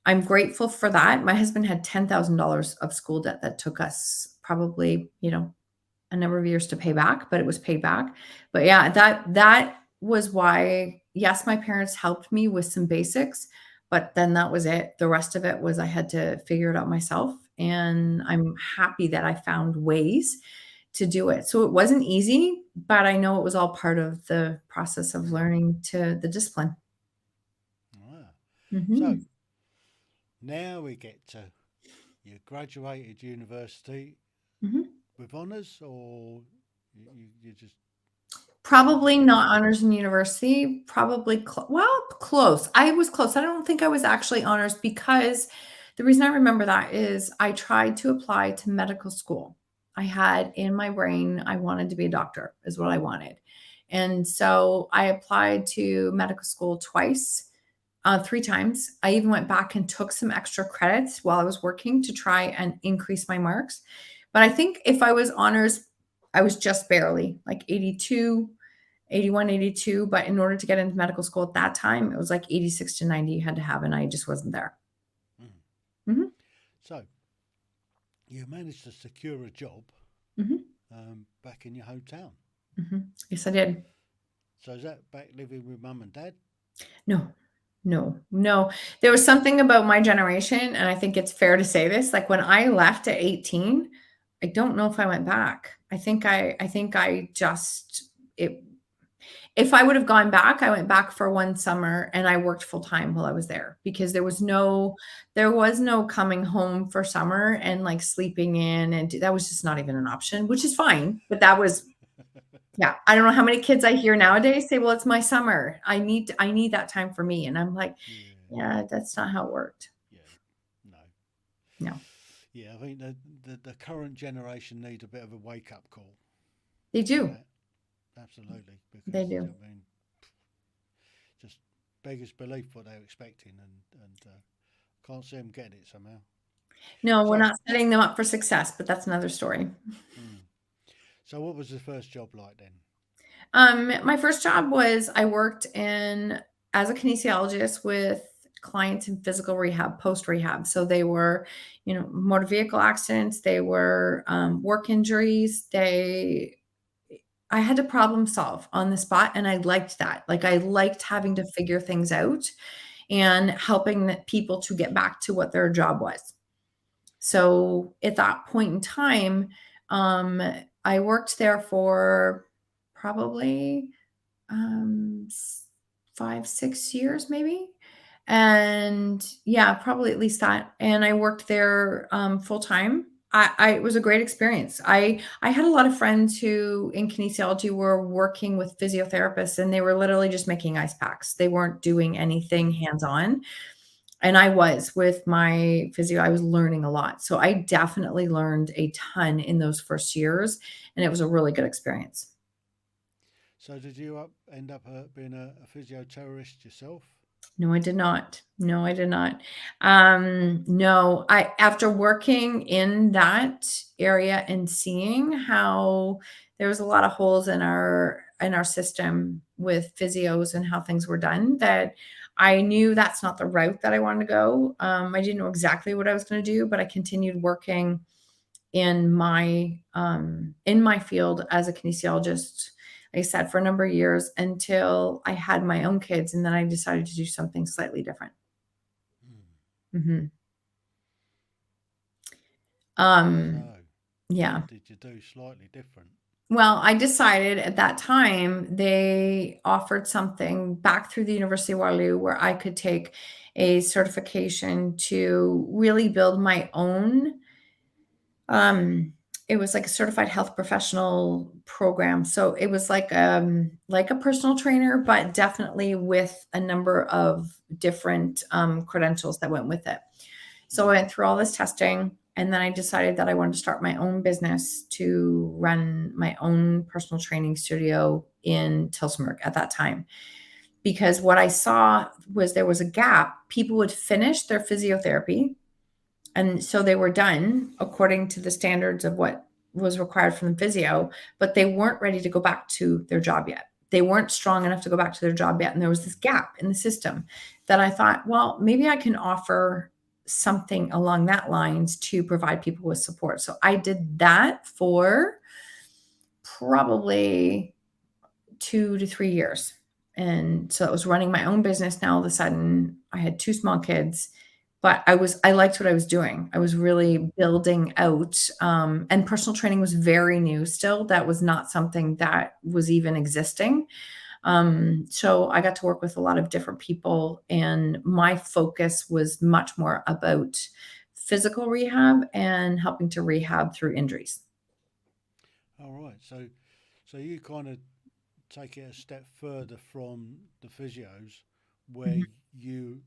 I'm grateful for that. My husband had $10,000 of school debt that took us probably, a number of years to pay back, but it was paid back. But yeah, that was why, yes, my parents helped me with some basics, but then that was it. The rest of it was I had to figure it out myself. And I'm happy that I found ways to do it. So it wasn't easy, but I know it was all part of the process of learning to the discipline. Ah. Mm-hmm. So now we get to you graduated university Mhm. with honours, or you just Probably not honors in university, probably close. I was close. I don't think I was actually honors because the reason I remember that is I tried to apply to medical school. I had in my brain, I wanted to be a doctor, is what I wanted. And so I applied to medical school twice, 3 times. I even went back and took some extra credits while I was working to try and increase my marks. But I think if I was honors, I was just barely like 82, 81, 82. But in order to get into medical school at that time, it was like 86 to 90 you had to have, and I just wasn't there. mm. Mhm. So you managed to secure a job Mhm. back in your hometown. Mhm. Yes, I did. So is that back living with mum and dad? No, no. There was something about my generation, and I think it's fair to say this, like, when I left at 18, I don't know if I went back. I think I just it if I would have gone back, I went back for 1 summer and I worked full time while I was there because there was no coming home for summer and, like, sleeping in, and that was just not even an option, which is fine, but that was yeah, I don't know how many kids I hear nowadays say, "Well, it's my summer. I need that time for me." And I'm like, Yeah, "Yeah, that's not how it worked." yeah, no. No. Yeah, I think the current generation need a bit of a wake up call. They do. Absolutely, They because do. I mean, just beggars belief what they're expecting, and can't see them getting it somehow. No, we're So, not setting them up for success, but that's another story. mm. So what was the first job like then? My first job was I worked in as a kinesiologist with clients in physical rehab, post rehab. So they were, motor vehicle accidents, they were work injuries. I had to problem solve on the spot, and I liked that. Like I liked having to figure things out and helping people to get back to what their job was. So at that point in time, um, I worked there for probably 5, 6 years, maybe. And yeah, probably at least that. And I worked there full time. It was a great experience. I had a lot of friends who in kinesiology were working with physiotherapists, and they were literally just making ice packs. They weren't doing anything hands on. And I was with my physio, I was learning a lot. So I definitely learned a ton in those first years, and it was a really good experience. So did you end up being a physio terrorist yourself? No, I did not. No, I did not. No, I after working in that area and seeing how there was a lot of holes in our system with physios and how things were done, that I knew that's not the route that I wanted to go. I didn't know exactly what I was going to do, but I continued working in my field as a kinesiologist, like I said, for a number of years until I had my own kids, and then I decided to do something slightly different. Mm. Mhm. So Yeah. what did you do slightly different? Well, I decided at that time they offered something back through the University of Waterloo where I could take a certification to really build my own. It was like a certified health professional program. So it was like a personal trainer, but definitely with a number of different credentials that went with it. So I Mm. went through all this testing, and then I decided that I wanted to start my own business to run my own personal training studio in Tilsmerg at that time. Because what I saw was there was a gap. People would finish their physiotherapy, and so they were done according to the standards of what was required from the physio, but they weren't ready to go back to their job yet. They weren't strong enough to go back to their job yet. And there was this gap in the system that I thought, well, maybe I can offer something along that lines to provide people with support. So I did that for probably 2 to 3 years. And so I was running my own business. Now all of a sudden I had 2 small kids, but I liked what I was doing. I was really building out, and personal training was very new still. That was not something that was even existing. So I got to work with a lot of different people, and my focus was much more about physical rehab and helping to rehab through injuries. All right. So you kind of take it a step further from the physios, where Mhm. you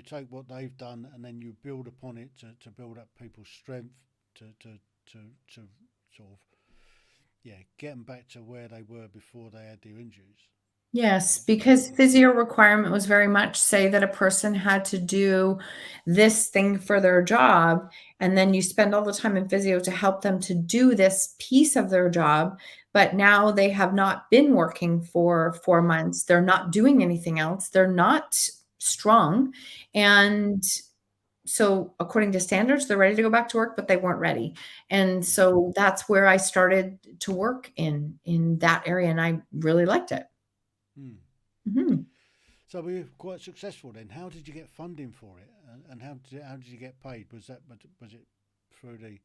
take what they've done and then you build upon it to build up people's strength to sort of get them back to where they were before they had their injuries. Yes, That's because good. physio requirement was very much say that a person had to do this thing for their job, and then you spend all the time in physio to help them to do this piece of their job, but now they have not been working for 4 months, they're not doing anything else, they're not strong, and so according to standards, they're ready to go back to work, but they weren't ready, and Yeah. so that's where I started to work in that area, and I really liked it. Hmm. Mhm. So we were quite successful then. How did you get funding for it, and how did you get paid? Was it through the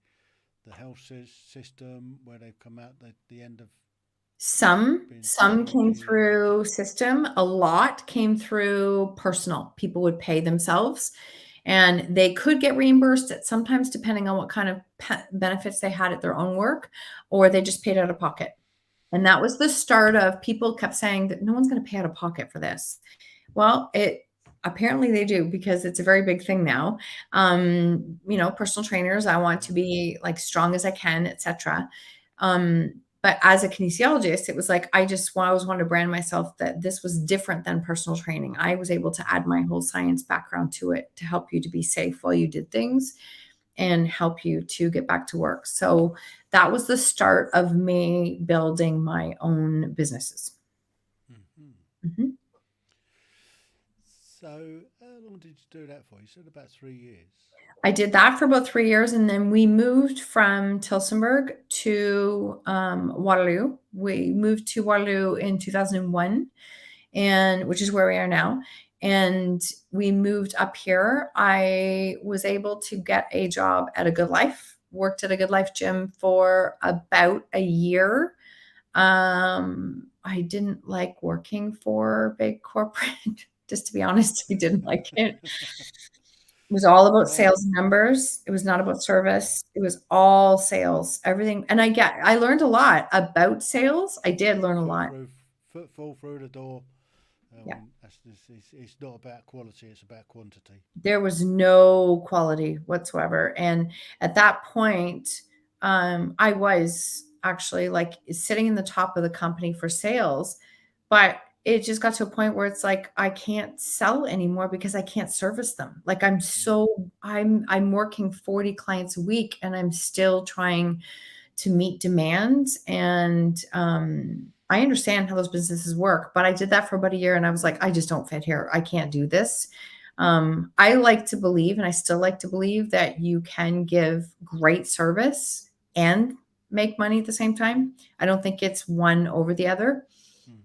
health system where they've come out at the end of being Some came therapy? through system, a lot came through personal. People would pay themselves, and they could get reimbursed at sometimes depending on what kind of benefits they had at their own work, or they just paid out of pocket. And that was the start of people kept saying that no one's going to pay out of pocket for this. Well, it apparently they do because it's a very big thing now. Personal trainers, I want to Yeah. be like strong as I can, etc. But as a kinesiologist, it was like I always wanted to brand myself that this was different than personal training. I was able to add my whole science background to it to help you to be safe while you did things and help you to get back to work. So that was the start of me building my own businesses. Hmm. Mhm. So how long did you do that for? You said about 3 years. I did that for about 3 years, and then we moved from Tilsonburg to Waterloo. We moved to Waterloo in 2001, and which is where we are now. And we moved up here. I was able to get a job at a Good Life. Worked at a Good Life gym for about a year. I didn't like working for big corporate. Just to be honest, I didn't like it. It was all about Why? sales numbers. It was not about service. It was all sales, everything. And I learned a lot about sales. I did learn a Foot lot. through, foot fall through the door. Yeah. It's not about quality; it's about quantity. There was no quality whatsoever. And at that point, I was actually like sitting in the top of the company for sales, but it just got to a point where it's like I can't sell anymore because I can't service them. Like Mm. I'm working 40 clients a week and I'm still trying to meet demands. And I understand how those businesses work, but I did that for about a year and I was like, I just don't fit here. I can't do this. I like to believe, and I still like to believe, that you can give great service and make money at the same time. I don't think it's one over the other, Mm.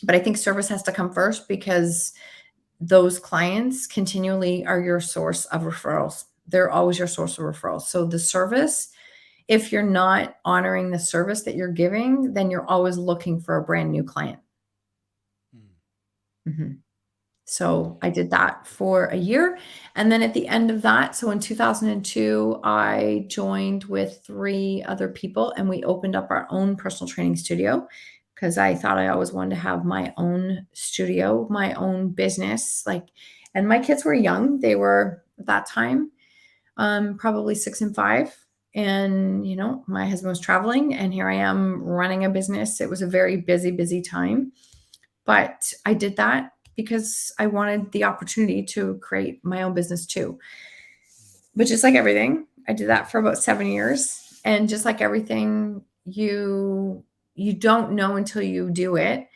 but I think service has to come first because those clients continually are your source of referrals. They're always your source of referrals. So the service, if you're not honoring the service that you're giving, then you're always looking for a brand new client. Mm. Mhm. So I did that for a year. And then at the end of that, so in 2002, I joined with 3 other people and we opened up our own personal training studio because I thought I always wanted to have my own studio, my own business. And my kids were young. They were at that time, probably 6 and 5. And, my husband was traveling and here I am running a business. It was a very busy, busy time. But I did that because I wanted the opportunity to create my own business too. But just like everything, I did that for about 7 years. And just like everything, you don't know until you do it.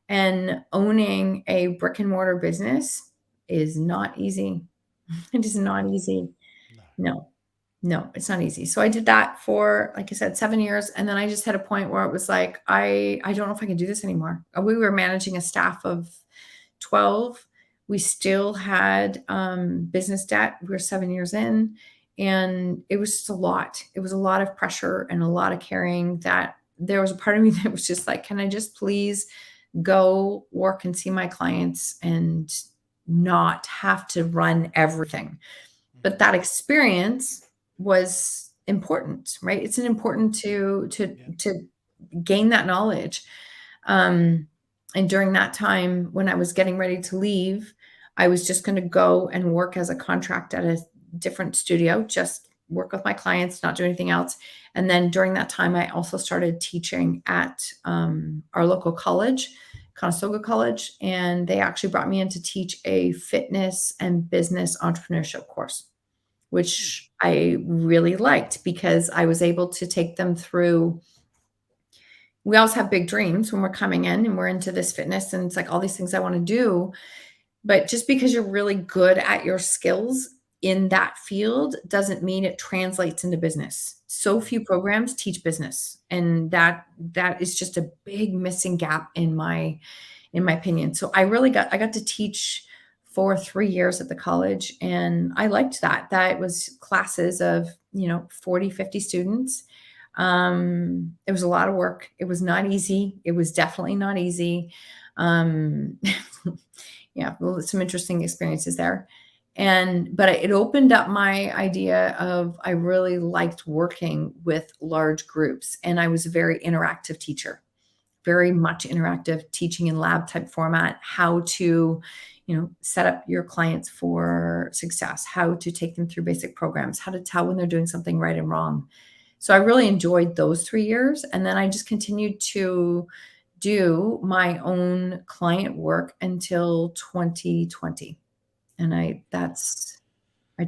And owning a brick and mortar business is not easy. It is not easy. No. No. No, it's not easy. So I did that for, like I said, 7 years, and then I just had a point where it was like, I don't know if I can do this anymore. We were managing a staff of 12. We still had business debt. We were 7 years in, and it was just a lot. It was a lot of pressure and a lot of carrying that there was a part of me that was just like, can I just please go work and see my clients and not have to run everything? Mm. but that experience was important, right? It's an important to gain that knowledge. And during that time, when I was getting ready to leave, I was just going to go and work as a contract at a different studio, just work with my clients, not do anything else. And then during that time, I also started teaching at our local college, Conestoga College, and they actually brought me in to teach a fitness and business entrepreneurship course, which I really liked because I was able to take them through. We always have big dreams when we're coming in and we're into this fitness, and it's like all these things I want to do. But just because you're really good at your skills in that field doesn't mean it translates into business. So few programs teach business, and that is just a big missing gap in my opinion. So I got to teach for 3 years at the college, and I liked that. That was classes of, 40, 50 students. It was a lot of work. It was not easy. It was definitely not easy. Um, yeah, well, some interesting experiences there. But it opened up my idea of, I really liked working with large groups, and I was a very interactive teacher, very much interactive, teaching in lab type format, how to, set up your clients for success, how to take them through basic programs, how to tell when they're doing something right and wrong. So I really enjoyed those 3 years. And then I just continued to do my own client work until 2020. And I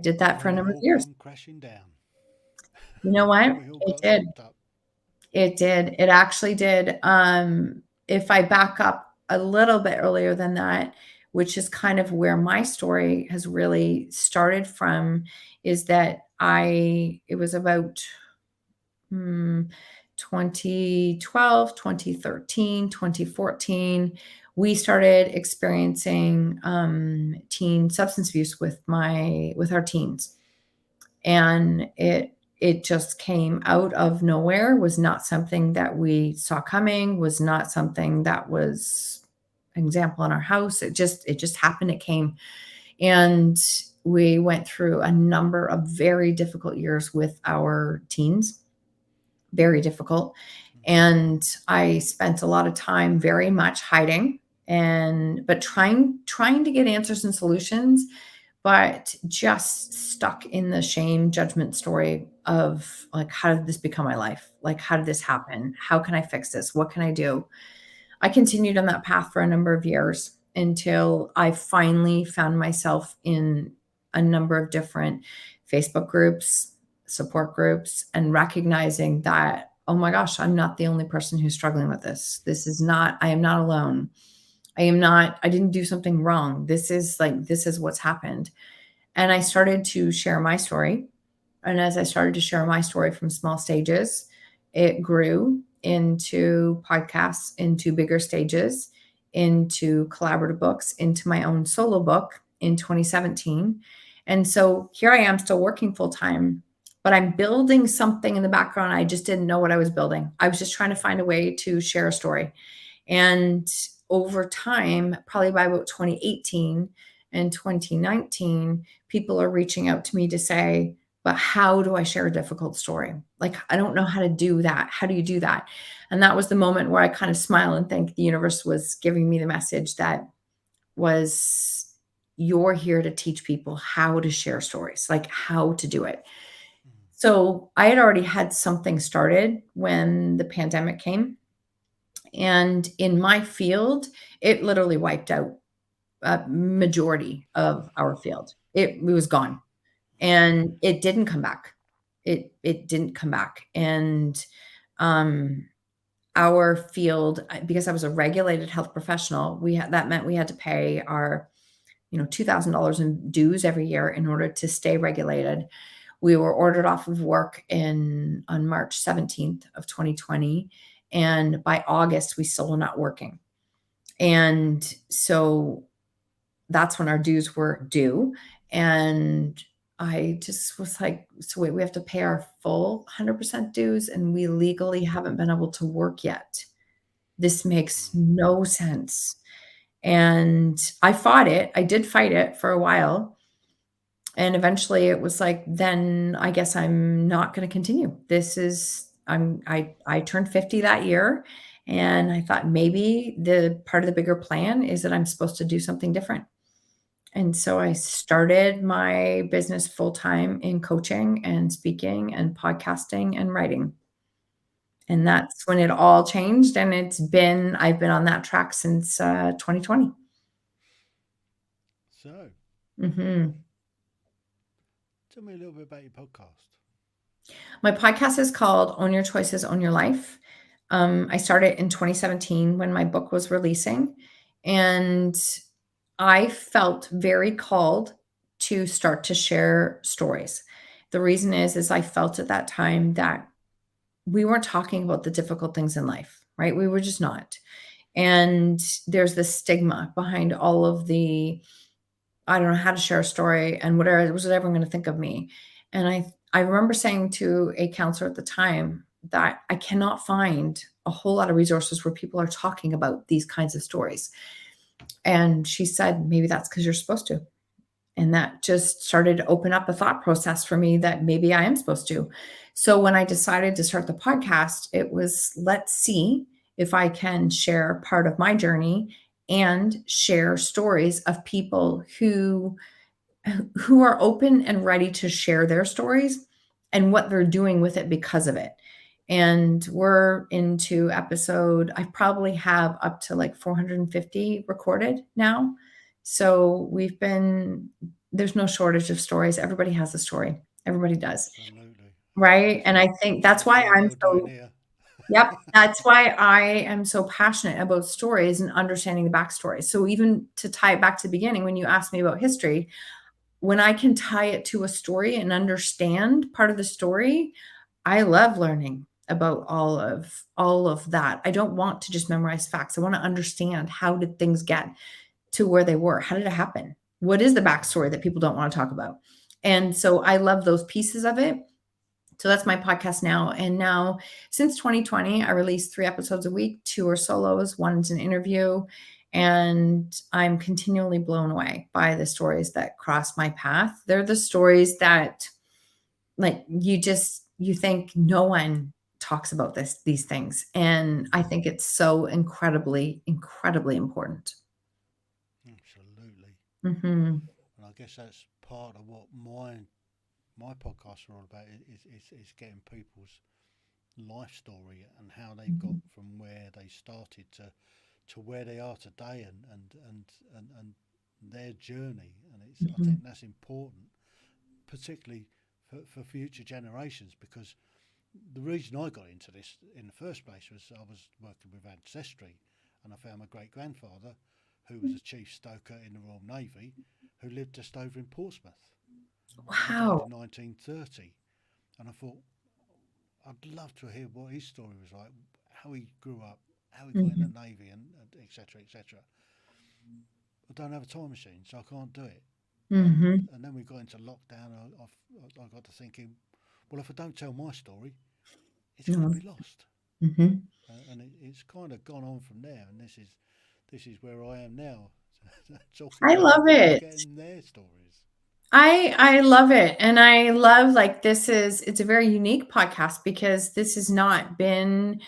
did that for a When it number of all years. come crashing down. You know what? We all It got did. locked up. It did. It actually did. If I back up a little bit earlier than that, which is kind of where my story has really started from, is that it was about 2012, 2013, 2014, we started experiencing teen substance abuse with our teens. And it just came out of nowhere, was not something that we saw coming, was not something that was an example in our house. It just happened. It came. And we went through a number of very difficult years with our teens, very difficult. And I spent a lot of time very much hiding but trying to get answers and solutions, but just stuck in the shame judgment story of, like, how did this become my life? Like, how did this happen? How can I fix this? What can I do? I continued on that path for a number of years until I finally found myself in a number of different Facebook groups, support groups, and recognizing that, oh my gosh, I'm not the only person who's struggling with this. I am not alone. I didn't do something wrong. This is what's happened. And I started to share my story. And as I started to share my story from small stages, it grew into podcasts, into bigger stages, into collaborative books, into my own solo book in 2017. And so here I am, still working full time, but I'm building something in the background. I just didn't know what I was building. I was just trying to find a way to share a story. And over time, probably by about 2018 and 2019, people are reaching out to me to say, but how do I share a difficult story? Like, I don't know how to do that. How do you do that? And that was the moment where I kind of smile and think the universe was giving me the message that was, you're here to teach people how to share stories, like how to do it. So I had already had something started when the pandemic came. And in my field, it literally wiped out a majority of our field. It was gone. And it didn't come back. It didn't come back. And our field, because I was a regulated health professional, that meant we had to pay our, $2,000 in dues every year in order to stay regulated. We were ordered off of work on March 17th of 2020. And by August, we still were not working. And so that's when our dues were due. And I just was like, so wait, we have to pay our full 100% dues, and we legally haven't been able to work yet. This makes no sense. And I fought it. I did fight it for a while. And eventually it was like, then I guess I'm not going to continue. I turned 50 that year, and I thought maybe the part of the bigger plan is that I'm supposed to do something different. And so I started my business full time in coaching and speaking and podcasting and writing. And that's when it all changed. And I've been on that track since 2020. So, hmm tell me a little bit about your podcast. My podcast is called Own Your Choices, Own Your Life. I started in 2017 when my book was releasing, and I felt very called to start to share stories. The reason is I felt at that time that we weren't talking about the difficult things in life, right? We were just not. And there's this stigma behind all of the, I don't know how to share a story and whatever was everyone going to think of me. And I remember saying to a counselor at the time that I cannot find a whole lot of resources where people are talking about these kinds of stories. And she said, maybe that's because you're supposed to. And that just started to open up a thought process for me that maybe I am supposed to. So when I decided to start the podcast, it was, let's see if I can share part of my journey and share stories of people who are open and ready to share their stories and what they're doing with it because of it. And we're into I probably have up to like 450 recorded now. So there's no shortage of stories. Everybody has a story. Everybody does. Absolutely. Right. And I think that's why what you're doing here. Yep. That's why I am so passionate about stories and understanding the backstory. So even to tie it back to the beginning, when you asked me about history, when I can tie it to a story and understand part of the story, I love learning about all of that. I don't want to just memorize facts. I want to understand, how did things get to where they were? How did it happen? What is the backstory that people don't want to talk about? And so I love those pieces of it. So that's my podcast now. And now since 2020, I release 3 episodes a week. 2 are solos, 1's an interview. And I'm continually blown away by the stories that cross my path. They're the stories that, like, you think no one talks about these things. And I think it's so incredibly, incredibly important. Absolutely. Mm-hmm. And I guess that's part of what my podcasts are all about, is getting people's life story and how they've got from where they started to where they are today, and their journey. And I think that's important, particularly for future generations, because the reason I got into this in the first place was I was working with ancestry, and I found my great grandfather, who was a chief stoker in the Royal Navy, who lived just over in Portsmouth. He died Wow. in 1930, and I thought I'd love to hear what his story was like, how he grew up, how he got in the Navy, and etc. etc. I don't have a time machine, so I can't do it. Mm-hmm. And then we got into lockdown. I got to thinking, well, if I don't tell my story, it's going to be lost. Mm-hmm. And it's kind of gone on from there. And this is where I am now, talking I to love people, it. getting their stories. I love it. And I love, like, it's a very unique podcast because this has not been,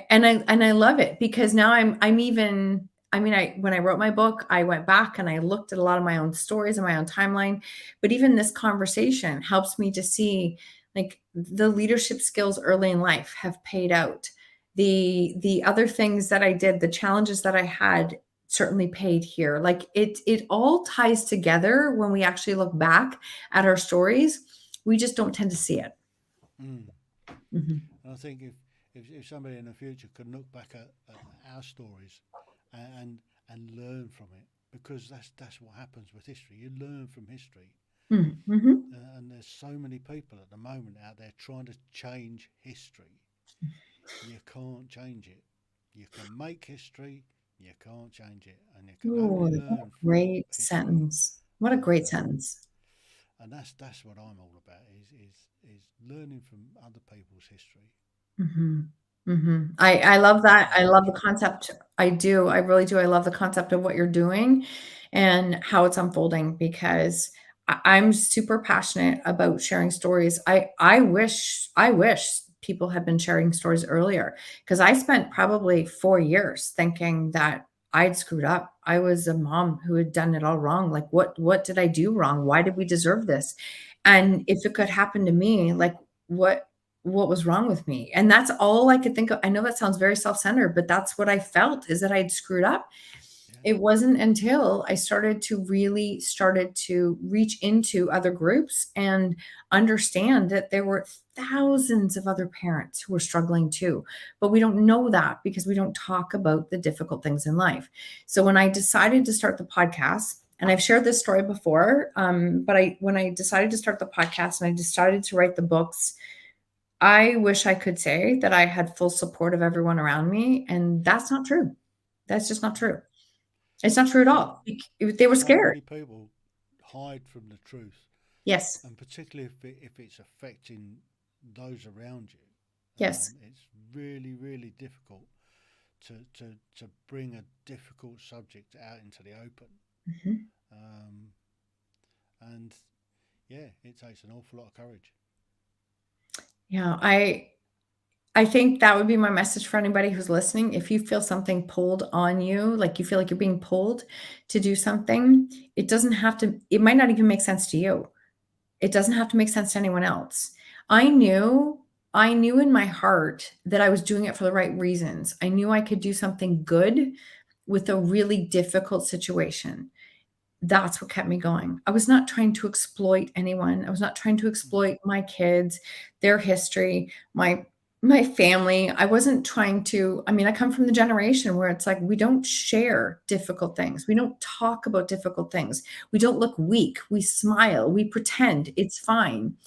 and I love it because now I'm even, I mean, when I wrote my book, I went back and I looked at a lot of my own stories and my own timeline, but even this conversation helps me to see, like, the leadership skills early in life have paid out. The other things that I did, the challenges that I had, certainly paid here. Like, it all ties together when we actually look back at our stories. We just don't tend to see it. Mm. Mm-hmm. And I think if somebody in the future could look back at our stories and learn from it, because that's what happens with history. You learn from history. Mm-hmm. And there's so many people at the moment out there trying to change history. You can't change it. You can make history, you can't change it, and you can Ooh, only what a learn from great history. sentence. What a great sentence. And that's what I'm all about, is learning from other people's history. Mm-hmm. Mm-hmm. I love that. I love the concept. I do. I really do. I love the concept of what you're doing and how it's unfolding, because I'm super passionate about sharing stories. I wish people had been sharing stories earlier, because I spent probably 4 years thinking that I'd screwed up. I was a mom who had done it all wrong. Like, what did I do wrong? Why did we deserve this? And if it could happen to me, like, what what was wrong with me? And that's all I could think of. I know that sounds very self-centered, but that's what I felt, is that I'd screwed up. Yeah. It wasn't until I started to reach into other groups and understand that there were thousands of other parents who were struggling too. But we don't know that because we don't talk about the difficult things in life. So when I decided to start the podcast, and I've shared this story before, when I decided to start the podcast and I decided to write the books, I wish I could say that I had full support of everyone around me, and that's not true. That's just not true. It's not true at So, all. They were so scared. many people hide from the truth, Yes. and particularly if it's affecting those around you, Yes. it's really, really difficult to bring a difficult subject out into the open. Mhm. And yeah, it takes an awful lot of courage. Yeah, I think that would be my message for anybody who's listening. If you feel something pulled on you, like you feel like you're being pulled to do something, it might not even make sense to you. It doesn't have to make sense to anyone else. I knew in my heart that I was doing it for the right reasons. I knew I could do something good with a really difficult situation. That's what kept me going. I was not trying to exploit anyone. I was not trying to exploit my kids, their history, my family. I wasn't trying to. I mean, I come from the generation where it's like we don't share difficult things. We don't talk about difficult things. We don't look weak. We smile. We pretend it's fine.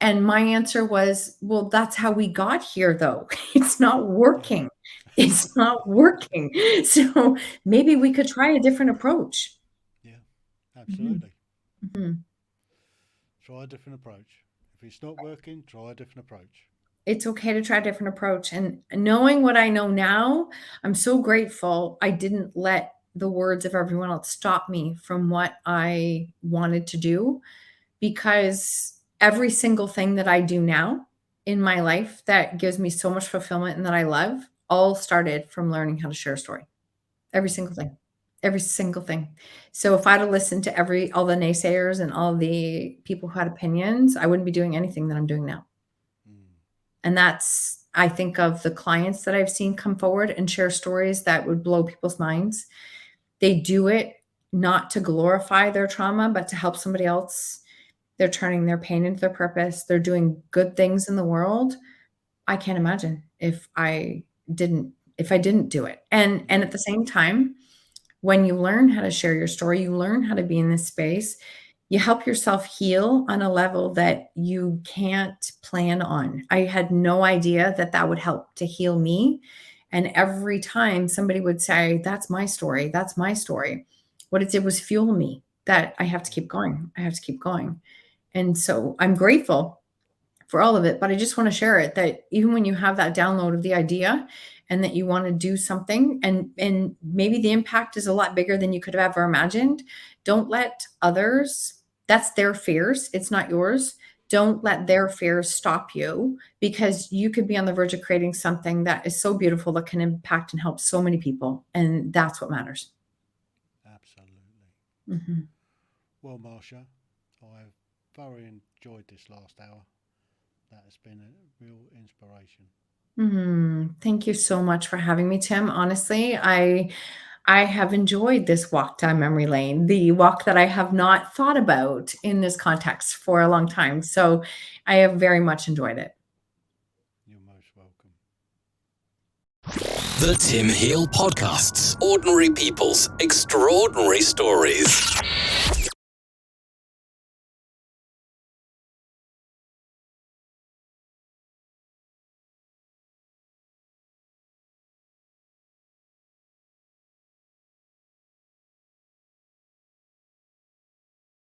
And my answer was, well, that's how we got here, though. It's not working. It's not working. So maybe we could try a different approach. Yeah, Mhm. absolutely. Mhm. Try a different approach. If it's not working, try a different approach. It's okay to try a different approach. And knowing what I know now, I'm so grateful I didn't let the words of everyone else stop me from what I wanted to do, because every single thing that I do now in my life that gives me so much fulfillment and that I love all started from learning how to share a story. Every single thing. Every single thing. So if I'd have listened to all the naysayers and all the people who had opinions, I wouldn't be doing anything that I'm doing now. Mm. And I think of the clients that I've seen come forward and share stories that would blow people's minds. They do it not to glorify their trauma, but to help somebody else. They're turning their pain into their purpose. They're doing good things in the world. I can't imagine if I didn't do it. And at the same time, when you learn how to share your story, you learn how to be in this space, you help yourself heal on a level that you can't plan on. I had no idea that that would help to heal me. And every time somebody would say, that's my story, that's my story, what it did was fuel me that I have to keep going. I have to keep going. And so I'm grateful for all of it, but I just want to share it, that even when you have that download of the idea and that you want to do something, and maybe the impact is a lot bigger than you could have ever imagined, don't let others, that's their fears, it's not yours. Don't let their fears stop you, because you could be on the verge of creating something that is so beautiful that can impact and help so many people. And that's what matters. Absolutely. Mhm. Well, Marsha, I've thoroughly enjoyed this last hour. That has been a real inspiration. Thank you so much for having me, Tim. Honestly, I have enjoyed this walk down memory lane, the walk that I have not thought about in this context for a long time. So I have very much enjoyed it. You're most welcome. The Tim Heale Podcasts. Ordinary people's extraordinary stories.